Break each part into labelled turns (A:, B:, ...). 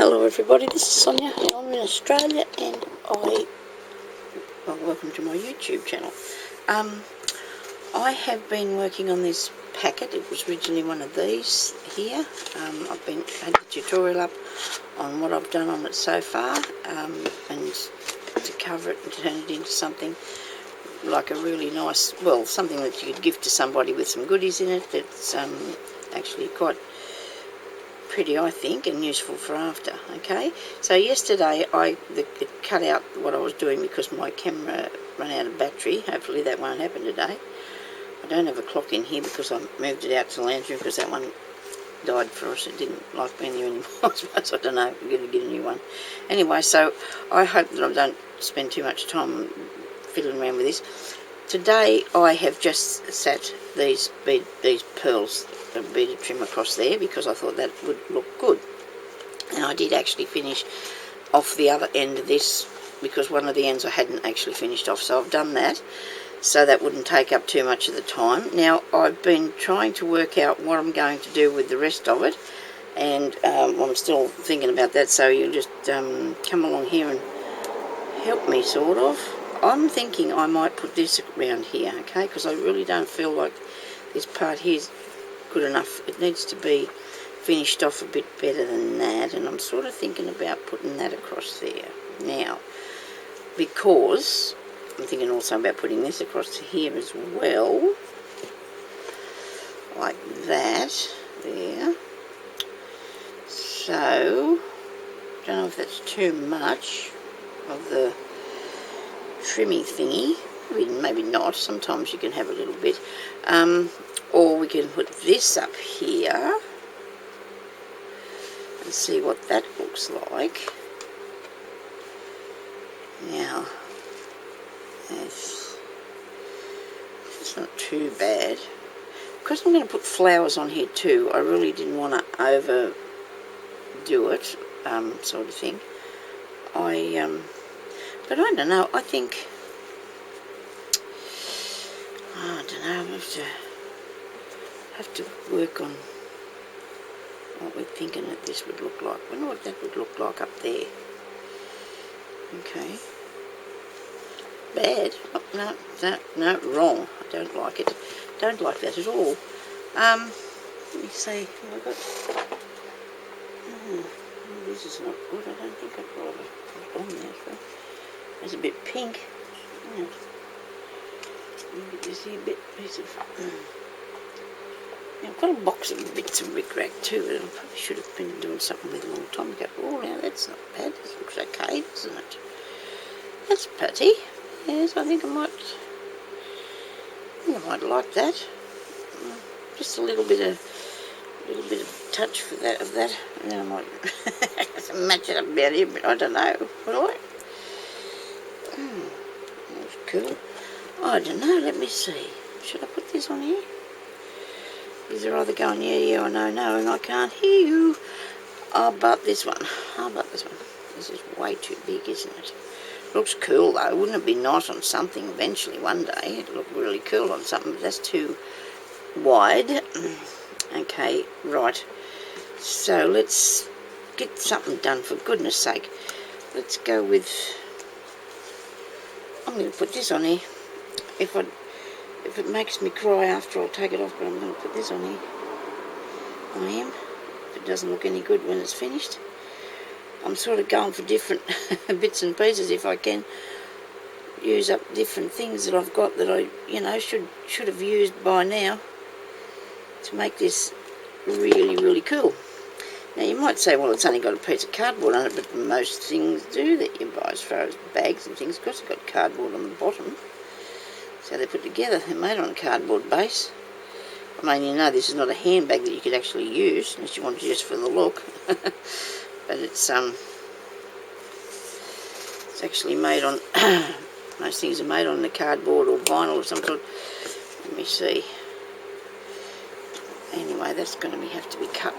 A: Hello everybody, this is Sonia. I'm in Australia and welcome to my YouTube channel. I have been working on this packet. It was originally one of these here. I've had the tutorial up on what I've done on it so far, and to cover it and turn it into something like a really nice, well, something that you could give to somebody with some goodies in it. That's actually quite pretty, I think, and useful for after. Okay, so yesterday it cut out what I was doing because my camera ran out of battery. Hopefully that won't happen today. I don't have a clock in here because I moved it out to the lounge room because that one died for us. It didn't like being there anymore. I suppose, I don't know, we're going to get a new one. Anyway, so I hope that I don't spend too much time fiddling around with this. Today I have just set these pearls, a beaded trim across there, because I thought that would look good. And I did actually finish off the other end of this, because one of the ends I hadn't actually finished off, so I've done that, so that wouldn't take up too much of the time. Now I've been trying to work out what I'm going to do with the rest of it, and I'm still thinking about that, so you'll just come along here and help me, sort of. I'm thinking I might put this around here, okay, because I really don't feel like this part here is good enough. It needs to be finished off a bit better than that, and I'm sort of thinking about putting that across there now, because I'm thinking also about putting this across to here as well, like that, there. So, I don't know if that's too much of the trimmy thingy. Maybe not. Sometimes you can have a little bit. Or we can put this up here and see what that looks like. Now, it's not too bad. Because I'm going to put flowers on here too, I really didn't want to overdo it, sort of thing. But I don't know, I think, I don't know, I have to work on what we're thinking that this would look like. I wonder what that would look like up there. Okay. Bad? Oh, no, wrong. I don't like it. Don't like that at all. Let me see, have I got... Oh, this is not good. I don't think I've got it on there. So it's a bit pink. Yeah. You see a piece of... I've got a box of bits of rickrack too that I probably should have been doing something with a long time ago. Oh, now that's not bad. This looks okay, doesn't it? That's pretty. Yes, I think I might like that. Just a little bit of touch for that of that, and then I might match it up about here. But I don't know. Will I? That's cool. I don't know. Let me see. Should I put this on here? Is there either going yeah or no, and I can't hear you. How about this one? This is way too big, isn't it? Looks cool though. Wouldn't it be nice on something eventually one day? It'd look really cool on something, but that's too wide. Okay, right. So let's get something done, for goodness sake. Let's go with... I'm going to put this on here. If it makes me cry after, I'll take it off, but I'm going to put this on here. I am. If it doesn't look any good when it's finished. I'm sort of going for different bits and pieces. If I can use up different things that I've got that I, should have used by now to make this really, really cool. Now you might say, well, it's only got a piece of cardboard on it, but most things do that you buy as far as bags and things. Of course, it's got cardboard on the bottom. So they're put together. They're made on a cardboard base. I mean, this is not a handbag that you could actually use unless you want to just for the look. But it's actually made on... most things are made on the cardboard or vinyl or some sort. Let me see. Anyway, that's going to have to be cut.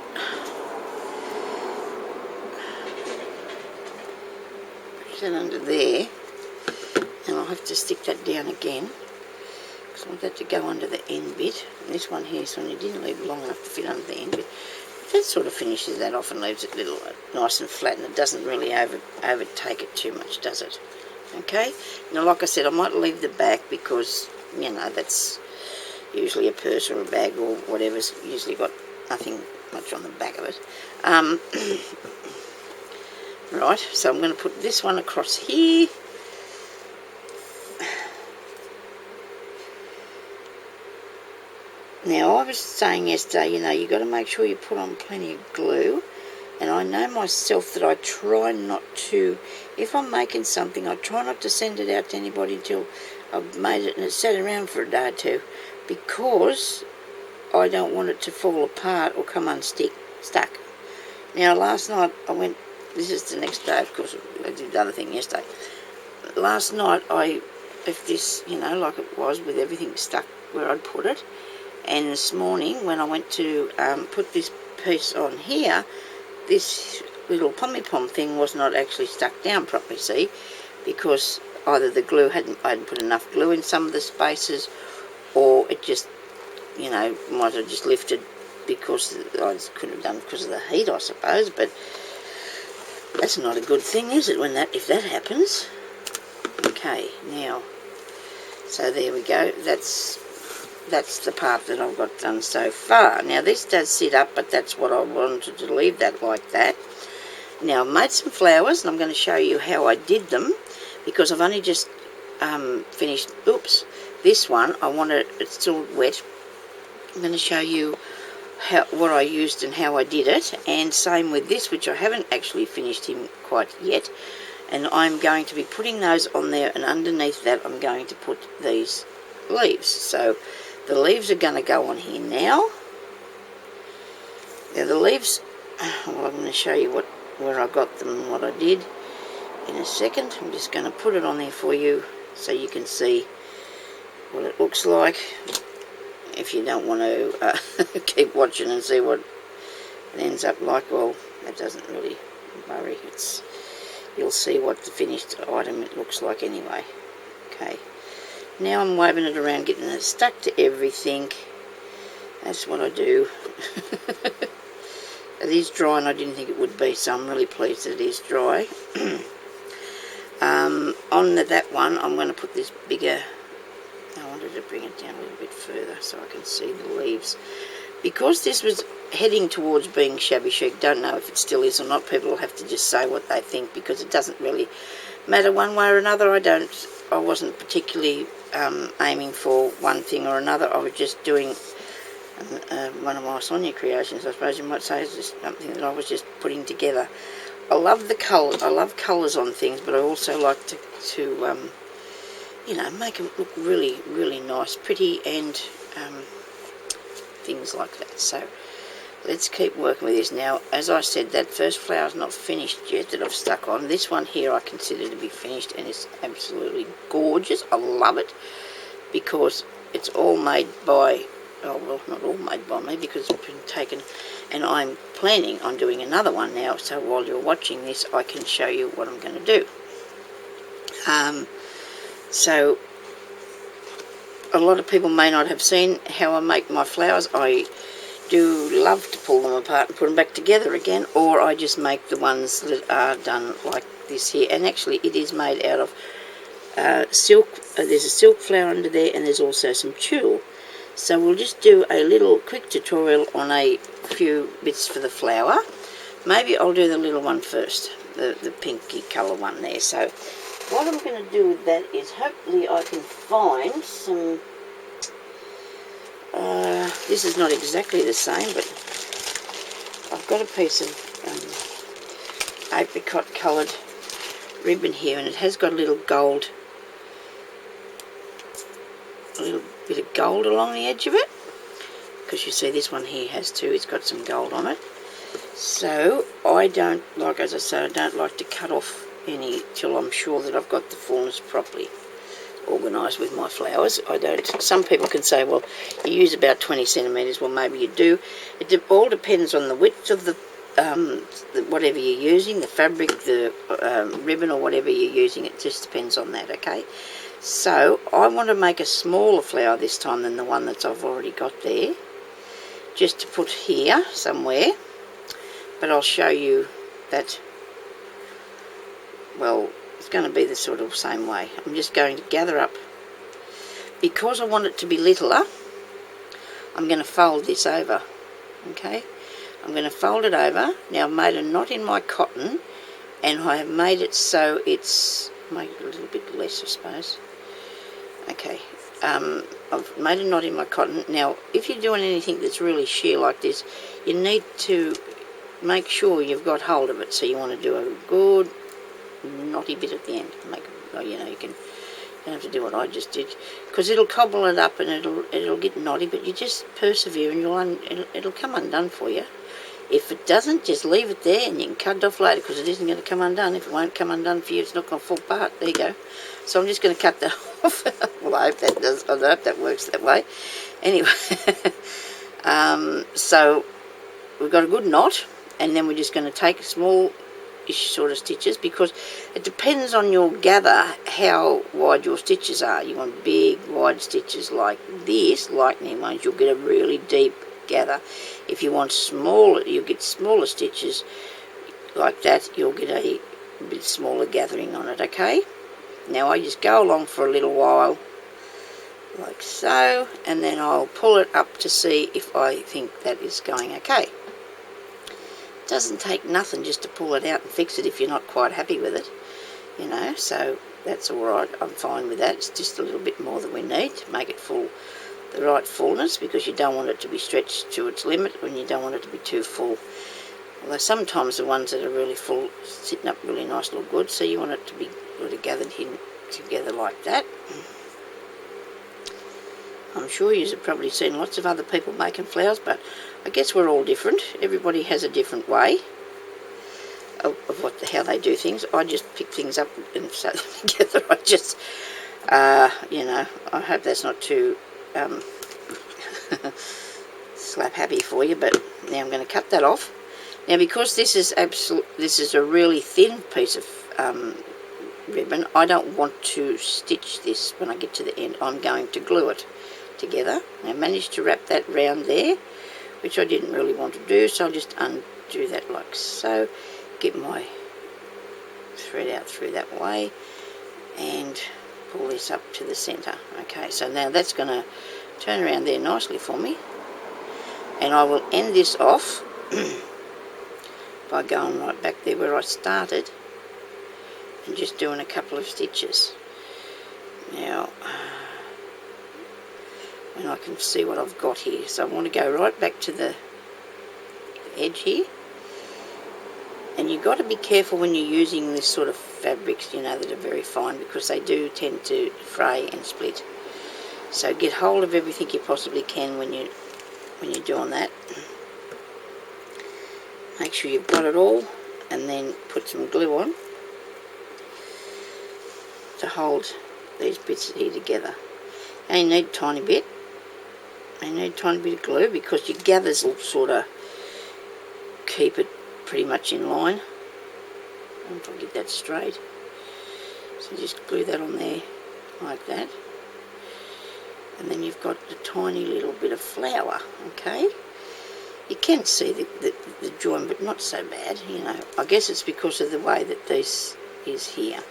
A: Put that under there, and I'll have to stick that down again, because I want that to go under the end bit. And this one here, so you didn't leave it long enough to fit under the end bit. that sort of finishes that off and leaves it little nice and flat, and it doesn't really overtake it too much, does it? Okay, now like I said, I might leave the back because, you know, that's usually a purse or a bag or whatever's usually got nothing much on the back of it. Right, so I'm going to put this one across here. Now, I was saying yesterday, you know, you've got to make sure you put on plenty of glue. And I know myself that I try not to, if I'm making something, I try not to send it out to anybody until I've made it and it's sat around for a day or two, because I don't want it to fall apart or come stuck. Now, last night I went, this is the next day, of course, I did the other thing yesterday. Last night I left this, you know, like it was, with everything stuck where I'd put it. And this morning, when I went to put this piece on here, this little pommy-pom thing was not actually stuck down properly, see, because either the glue I hadn't put enough glue in some of the spaces, or it just, you know, might have just lifted because I couldn't have done because of the heat, I suppose. But that's not a good thing, is it, when if that happens? Okay, now, so there we go. That's the part that I've got done so far. Now, this does sit up, but that's what I wanted to leave that like that. Now, I've made some flowers, and I'm going to show you how I did them, because I've only just finished, oops, this one. I want it's still wet. I'm going to show you what I used and how I did it, and same with this, which I haven't actually finished him quite yet. And I'm going to be putting those on there, and underneath that I'm going to put these leaves. So the leaves are going to go on here now. Now the leaves, well, I'm going to show you where I got them and what I did in a second. I'm just going to put it on there for you so you can see what it looks like. If you don't want to keep watching and see what it ends up like, well, that doesn't really worry. You'll see what the finished item it looks like anyway. Okay. Now I'm waving it around, getting it stuck to everything. That's what I do. It is dry, and I didn't think it would be, so I'm really pleased that it is dry. On that one, I'm going to put this bigger. I wanted to bring it down a little bit further so I can see the leaves. Because this was heading towards being shabby chic, don't know if it still is or not. People will have to just say what they think, because it doesn't really matter one way or another. I wasn't particularly aiming for one thing or another. I was just doing one of my Sonya creations, I suppose you might say. It's just something that I was just putting together. I love the colour. I love colours on things, but I also like to you know, make them look really, really nice, pretty, and things like that. So let's keep working with this. Now, as I said, that first flower's not finished yet that I've stuck on. This one here I consider to be finished, and it's absolutely gorgeous. I love it because it's all made by, oh well, not all made by me, because it's been taken, and I'm planning on doing another one now, so while you're watching this I can show you what I'm going to do. So a lot of people may not have seen how I make my flowers. I do love to pull them apart and put them back together again, or I just make the ones that are done like this here. And actually it is made out of silk. There's a silk flower under there, and there's also some tulle. So we'll just do a little quick tutorial on a few bits for the flower. Maybe I'll do the little one first, the pinky colour one there. So what I'm going to do with that is hopefully I can find some, this is not exactly the same, but I've got a piece of apricot coloured ribbon here, and it has got a little gold, a little bit of gold along the edge of it, because you see this one here has too, it's got some gold on it. So I don't like, as I say, I don't like to cut off any till I'm sure that I've got the fullness properly organised with my flowers. I don't. Some people can say, well, you use about 20 centimetres. Well, maybe you do. It all depends on the width of the whatever you're using, the fabric, the ribbon, or whatever you're using. It just depends on that. Okay. So I want to make a smaller flower this time than the one that I've already got there, just to put here somewhere. but I'll show you that, well, it's going to be the sort of same way. I'm just going to gather up, because I want it to be littler. I'm going to fold this over, okay? I'm going to fold it over. Now I've made a knot in my cotton, and I have made it so it's, make it a little bit less, I suppose. Okay, I've made a knot in my cotton. Now, if you're doing anything that's really sheer like this, you need to make sure you've got hold of it. So you want to do a good knotty bit at the end. Make, you know, you don't have to do what I just did, because it'll cobble it up and it'll get knotty. But you just persevere, and it'll come undone for you. If it doesn't, just leave it there, and you can cut it off later, because it isn't going to come undone. If it won't come undone for you, it's not going to fall apart. There you go. So I'm just going to cut that off. Well, I hope that does. I hope that works that way. Anyway, so we've got a good knot, and then we're just going to take small-ish sort of stitches, because it depends on your gather how wide your stitches are. You want big, wide stitches like this, lightning ones. You'll get a really deep gather. If you want smaller, you get smaller stitches like that, you'll get a bit smaller gathering on it. Okay, now I just go along for a little while like so, and then I'll pull it up to see if I think that is going okay. It doesn't take nothing just to pull it out and fix it if you're not quite happy with it, you know, so that's alright. I'm fine with that. It's just a little bit more than we need to make it full, the right fullness, because you don't want it to be stretched to its limit, and you don't want it to be too full. Although sometimes the ones that are really full, sitting up really nice, look good, so you want it to be really gathered in together like that. I'm sure you've probably seen lots of other people making flowers, but I guess we're all different. Everybody has a different way of how they do things. I just pick things up and sew them together. I just, you know, I hope that's not too slap happy for you, but now I'm going to cut that off. Now, because this is a really thin piece of ribbon, I don't want to stitch this when I get to the end. I'm going to glue it together. I managed to wrap that round there, which I didn't really want to do, so I'll just undo that like so, get my thread out through that way, and pull this up to the center. Okay, so now that's going to turn around there nicely for me, and I will end this off by going right back there where I started and just doing a couple of stitches. Now, and I can see what I've got here, so I want to go right back to the edge here. And you've got to be careful when you're using this sort of fabrics, you know, that are very fine, because they do tend to fray and split. So get hold of everything you possibly can when you're doing that. Make sure you've got it all, and then put some glue on to hold these bits here together. And you need a tiny bit. You need a tiny bit of glue, because your gathers will sort of keep it pretty much in line. If I get that straight, so just glue that on there like that, and then you've got a tiny little bit of flower. Okay, you can see the join, but not so bad, you know. I guess it's because of the way that this is here.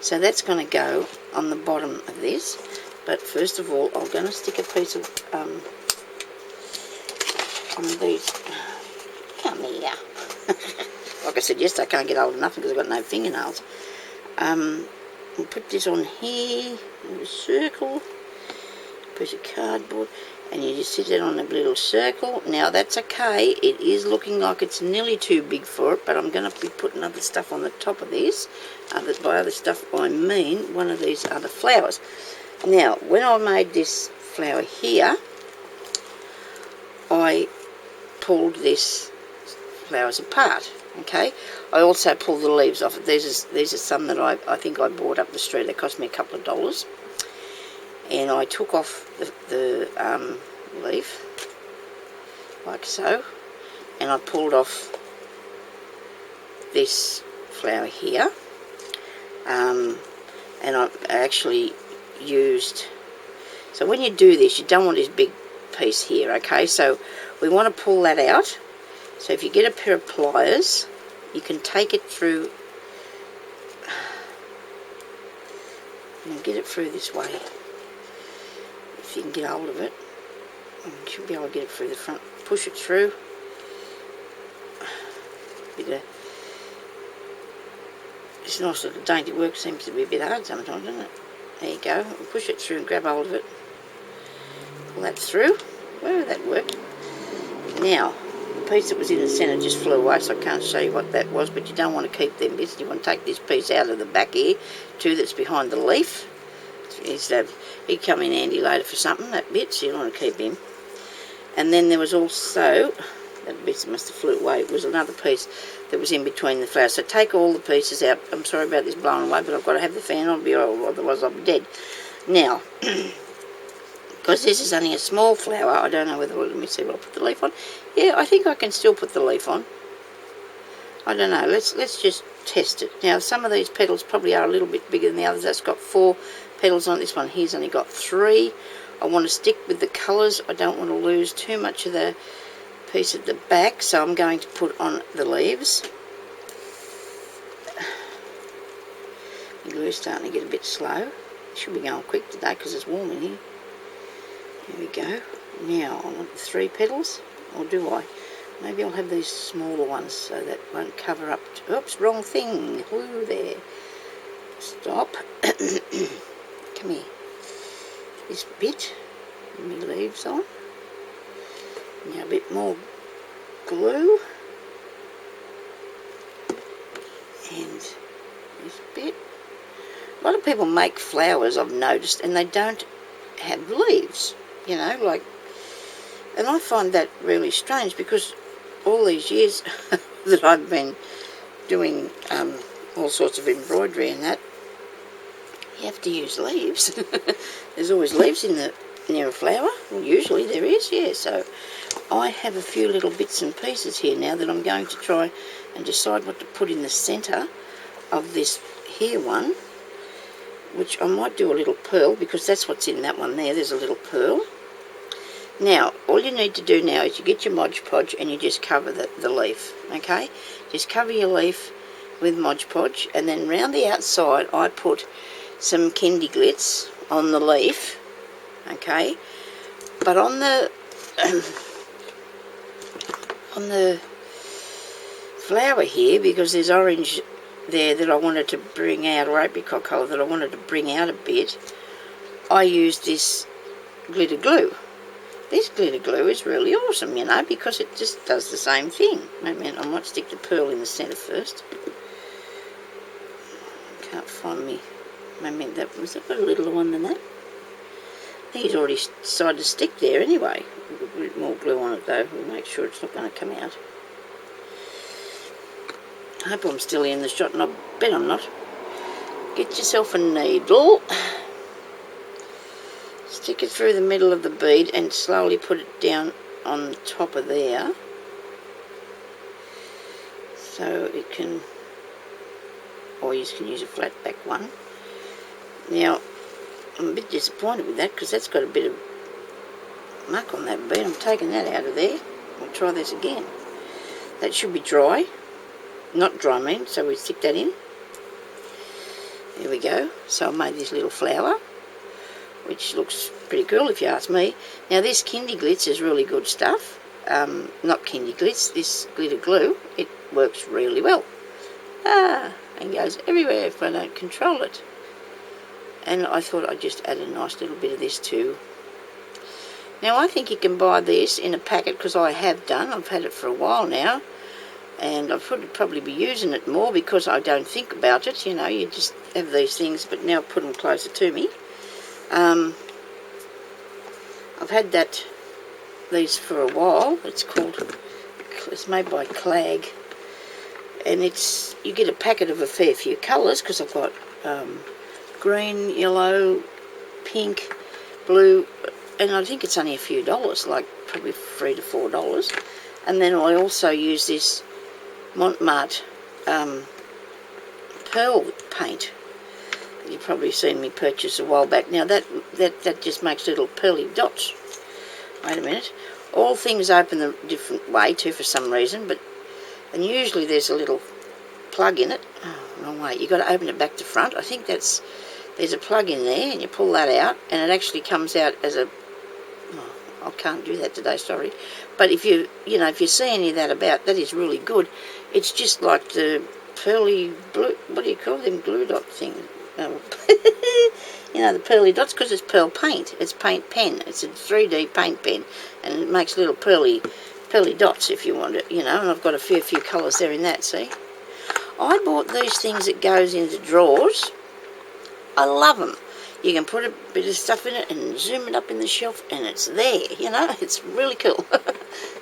A: So that's going to go on the bottom of this. But first of all, I'm going to stick a piece of one of these. Come here. Like I said yesterday, I can't get hold of nothing because I've got no fingernails. We'll put this on here in a circle, piece of cardboard, and you just sit it on a little circle. Now that's okay. It is looking like it's nearly too big for it, but I'm going to be putting other stuff on the top of this. By other stuff, I mean one of these other flowers. Now, when I made this flower here, I pulled this flowers apart. Okay, I also pulled the leaves off it. These are some that I think I bought up the street. They cost me a couple of dollars, and I took off the leaf like so, and I pulled off this flower here, and I actually used, so when you do this, you don't want this big piece here. Okay, so we want to pull that out, So if you get a pair of pliers, you can take it through, and get it through this way. If you can get hold of it, you should be able to get it through the front. Push it through. This nice little dainty work seems to be a bit hard sometimes, doesn't it? There you go. Push it through and grab hold of it. Pull that through. Where did that work? Now, the piece that was in the centre just flew away, so I can't show you what that was, but you don't want to keep them bits. You want to take this piece out of the back here, too, that's behind the leaf. He'd come in handy later for something, that bit, so you don't want to keep him. And then there was also, that bit must have flew away, it was another piece that was in between the flowers. So take all the pieces out. I'm sorry about this blowing away, but I've got to have the fan on, otherwise I'll be dead. Now, because this is only a small flower, I don't know whether, let me see if I'll put the leaf on. Yeah, I think I can still put the leaf on. I don't know, let's just test it. Now, some of these petals probably are a little bit bigger than the others. That's got 4 petals on. This one here's only got 3. I want to stick with the colours. I don't want to lose too much of the piece at the back, so I'm going to put on the leaves. The glue's starting to get a bit slow. It should be going quick today because it's warm in here. There we go. Now I want the 3 petals, or do I? Maybe I'll have these smaller ones so that won't cover up. Oops, wrong thing. Ooh, there. Stop. Come here. This bit, my leaves on. Now a bit more glue. And this bit. A lot of people make flowers, I've noticed, and they don't have leaves, you know, like, and I find that really strange because all these years that I've been doing all sorts of embroidery and that, you have to use leaves. There's always leaves near a flower. Well, usually there is, yeah. So I have a few little bits and pieces here now that I'm going to try and decide what to put in the centre of this here one, which I might do a little pearl because that's what's in that one there. There's a little pearl. Now, all you need to do now is you get your Mod Podge and you just cover the leaf, okay? Just cover your leaf with Mod Podge, and then round the outside I put some Kindy Glitz on the leaf, okay? But on the flower here, because there's orange there that I wanted to bring out, or apricot colour that I wanted to bring out a bit, I used this glitter glue. This glitter glue is really awesome, you know, because it just does the same thing. I might stick the pearl in the centre first. Can't find me. That was a littler one than that. I think he's already decided to stick there anyway. A bit more glue on it though. We'll make sure it's not going to come out. I hope I'm still in the shot, and I bet I'm not. Get yourself a needle. Stick it through the middle of the bead and slowly put it down on the top of there. So it can, or you can use a flat back one. Now, I'm a bit disappointed with that because that's got a bit of muck on that bead. I'm taking that out of there. We'll try this again. That should be dry. Not dry, I mean, so we stick that in. There we go. So I made this little flower, which looks pretty cool if you ask me. Now this Kindy Glitz is really good stuff. Not Kindy Glitz, this glitter glue. It works really well. And goes everywhere if I don't control it. And I thought I'd just add a nice little bit of this too. Now I think you can buy this in a packet, because I have done. I've had it for a while now. And I would probably be using it more because I don't think about it. You know, you just have these things, but now put them closer to me. I've had these for a while. It's made by Clag, and you get a packet of a fair few colours, because I've got green, yellow, pink, blue, and I think it's only a few dollars, like probably $3 to $4. And then I also use this Montmartre pearl paint. You've probably seen me purchase a while back. Now that just makes little pearly dots. Wait a minute. All things open a different way too for some reason, and usually there's a little plug in it. Oh, wrong way. You've got to open it back to front. I think there's a plug in there, and you pull that out, and it actually comes out as a... Oh, I can't do that today, sorry. But if you see any of that about, that is really good. It's just like the pearly blue, what do you call them, glue dot thing? The pearly dots, because it's pearl paint. It's paint pen. It's a 3D paint pen, and it makes little pearly dots if you want it, and I've got a few colours there in that, see? I bought these things that goes into drawers. I love them. You can put a bit of stuff in it and zoom it up in the shelf, and it's there, It's really cool.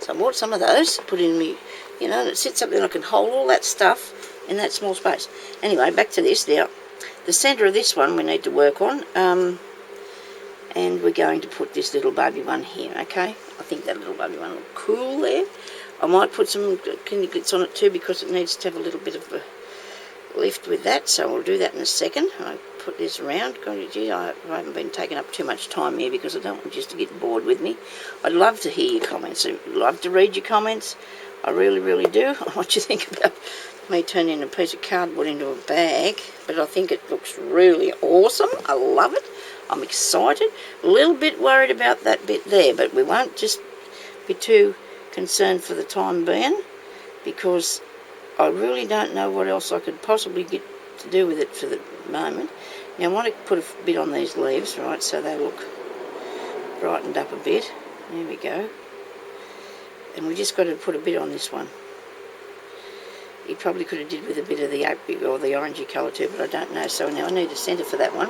A: So I bought some of those, put in me, and it sits up there and I can hold all that stuff in that small space. Anyway, back to this now. The centre of this one we need to work on, and we're going to put this little baby one here, okay? I think that little baby one will look cool there. I might put some clinics on it too, because it needs to have a little bit of a lift with that, so we'll do that in a second. I put this around. I haven't been taking up too much time here because I don't want you to get bored with me. I'd love to hear your comments. I'd love to read your comments. I really, really do. What you think about me turning a piece of cardboard into a bag, but I think it looks really awesome. I love it. I'm excited. A little bit worried about that bit there, but we won't just be too concerned for the time being, because I really don't know what else I could possibly get to do with it for the moment. Now I want to put a bit on these leaves, right, so they look brightened up a bit. There we go. And we just got to put a bit on this one. You probably could have did with a bit of the ochre or the orangey colour too, but I don't know. So now I need a centre for that one,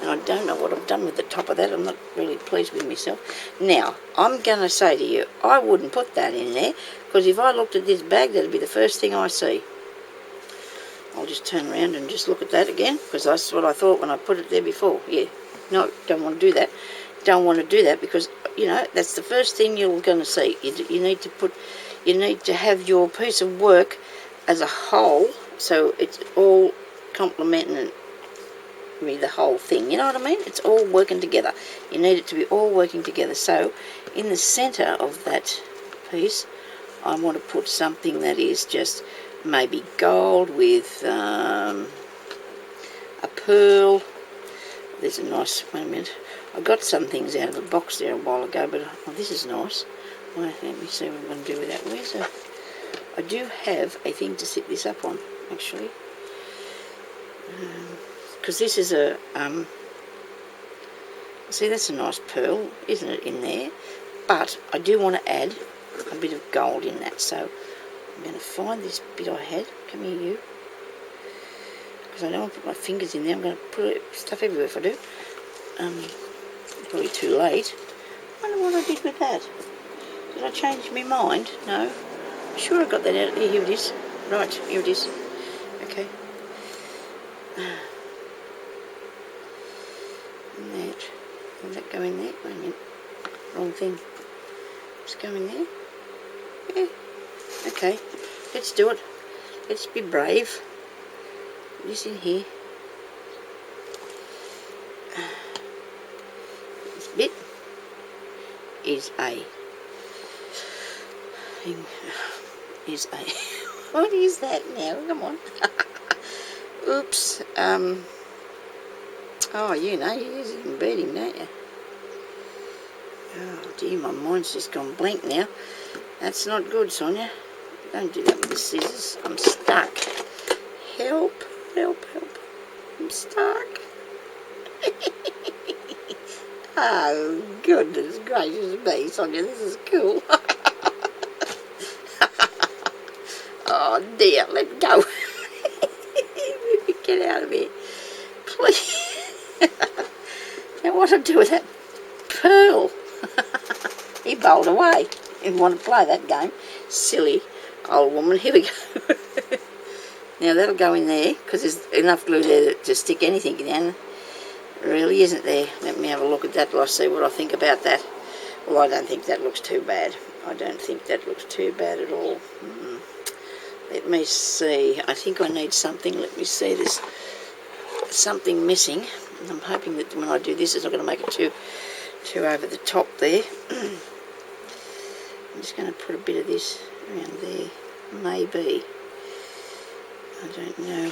A: and I don't know what I've done with the top of that. I'm not really pleased with myself. Now, I'm going to say to you, I wouldn't put that in there, because if I looked at this bag, that'd be the first thing I see. I'll just turn around and just look at that again, because that's what I thought when I put it there before. Yeah, no, don't want to do that. Don't want to do that, because, that's the first thing you're going to see. You need to have your piece of work as a whole, so it's all complementing the whole thing, you know what I mean? It's all working together. You need it to be all working together. So in the centre of that piece, I want to put something that is just maybe gold with a pearl. There's a nice, wait a minute, I got some things out of the box there a while ago, but this is nice. Well, let me see what I'm going to do with that. I do have a thing to sit this up on, actually, because this is a, see, that's a nice pearl, isn't it, in there? But I do want to add a bit of gold in that, so I'm going to find this bit I had. Come here, you. Because I don't want to put my fingers in there. I'm going to put stuff everywhere if I do. Probably too late. I wonder what I did with that. Did I change my mind? No. I'm sure I got that out. Here it is. Right, here it is. Okay. And that. Will that go in there? Wait a minute. Wrong thing. Let's go in there. Yeah. Okay. Let's do it. Let's be brave. Put this in here. This bit is a what is that now? Come on. Oops. Oh, you're using beating, don't you? Oh dear, my mind's just gone blank now. That's not good, Sonia. Don't do that with the scissors. I'm stuck. Help, help, help. I'm stuck. Oh, goodness gracious me, Sonia, this is cool. Oh dear, let go. Get out of here. Please. Now what do I do with that pearl? He bowled away. He didn't want to play that game. Silly old woman. Here we go. Now that'll go in there, because there's enough glue there to stick anything down. Really isn't there? Let me have a look at that while I see what I think about that. Well, I don't think that looks too bad. I don't think that looks too bad at all. Let me see. I think I need something. Let me see. There's something missing. I'm hoping that when I do this, it's not going to make it too over the top there. I'm just going to put a bit of this around there, maybe. I don't know.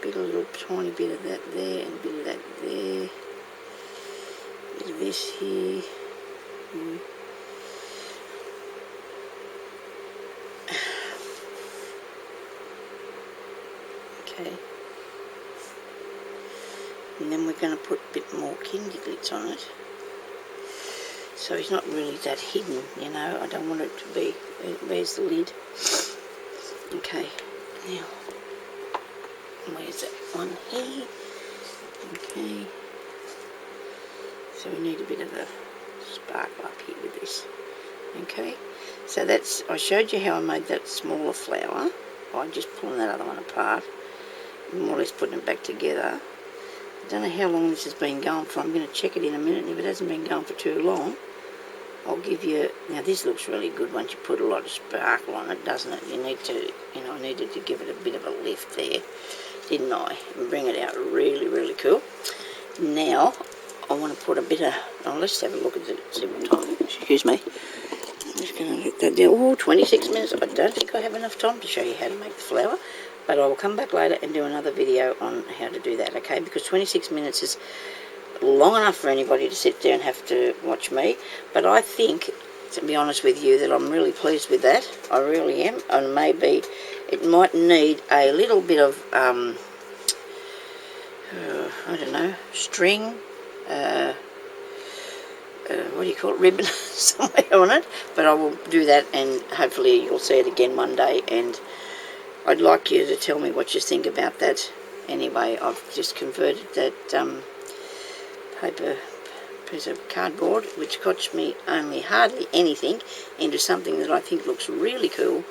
A: A little tiny bit of that there, and a bit of that there. A bit of this here. Okay. And then we're going to put a bit more kindy glitz on it. So it's not really that hidden, you know. I don't want it to be. Where's the lid? Okay. Now, where's that one here? Okay. So we need a bit of a sparkle up here with this. Okay. So that's, I showed you how I made that smaller flower by just pulling that other one apart and more or less putting it back together. I don't know how long this has been going for. I'm going to check it in a minute, and if it hasn't been going for too long, I'll give you, now this looks really good once you put a lot of sparkle on it, doesn't it? You need to, you know, I needed to give it a bit of a lift there, didn't I? And bring it out really, really cool. Now, I want to put a bit of, oh, let's have a look at the time. Excuse me. I'm just going to let that down. Oh, 26 minutes. I don't think I have enough time to show you how to make the flower, but I will come back later and do another video on how to do that, okay? Because 26 minutes is long enough for anybody to sit there and have to watch me. But I think, to be honest with you, that I'm really pleased with that. I really am. And maybe it might need a little bit of, I don't know, string, what do you call it, ribbon somewhere on it. But I will do that, and hopefully you'll see it again one day. And I'd like you to tell me what you think about that. Anyway, I've just converted that paper piece of cardboard, which cost me only hardly anything, into something that I think looks really cool,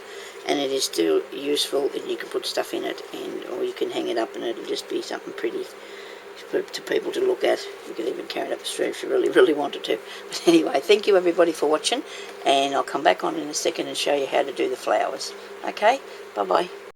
A: and it is still useful, and you can put stuff in it, and or you can hang it up and it'll just be something pretty to people to look at. You could even carry it up the street if you really, really wanted to. But anyway, thank you everybody for watching, and I'll come back on in a second and show you how to do the flowers. Okay, bye bye.